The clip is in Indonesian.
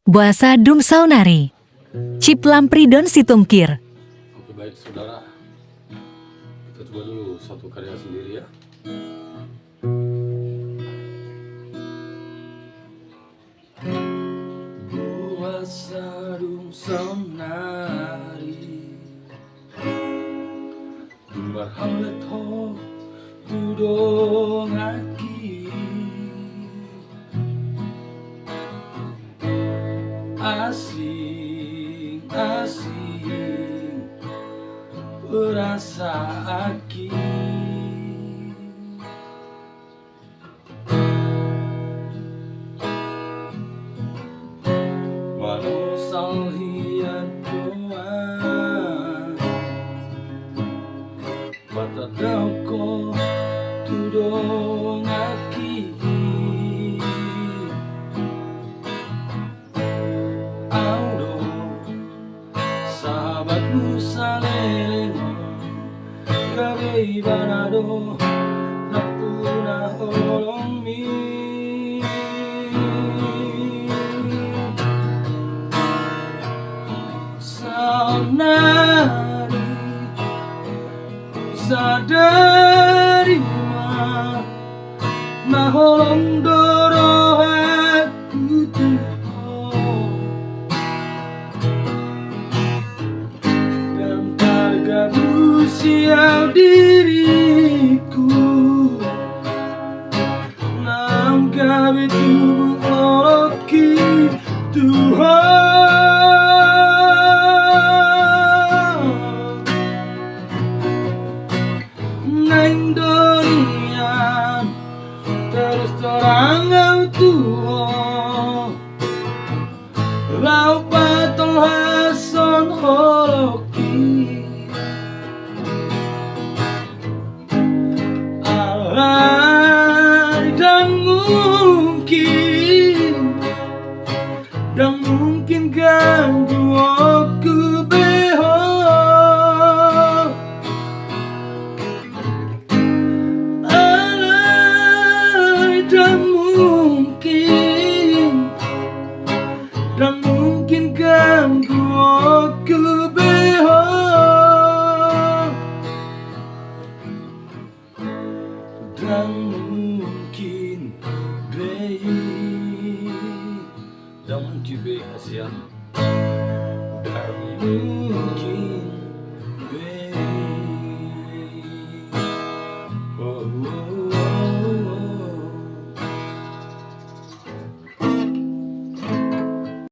Buasa dung saunari. Cip lampridon situngkir. Oke, baik saudara, kita coba dulu satu karya sendiri ya. Buasa dung saunari, Dumbar hamlet ho tudong aki, asing berasa aki. Walau salhian doang mata dauko tudong aki, audo sahabatmu saleleno gabe ibanado napuna holong mi. Saunari sadari ma holong dorohe kutuho dan tergabung siap diriku nam gabe tubuh oroki Tuhan. Neng donian terus terang tuho lau patol hason holoki alai dan mungkin ganggu aku beho. Dan mungkin ganggu aku beho. Dan mungkin be ASEAN. Dan mungkin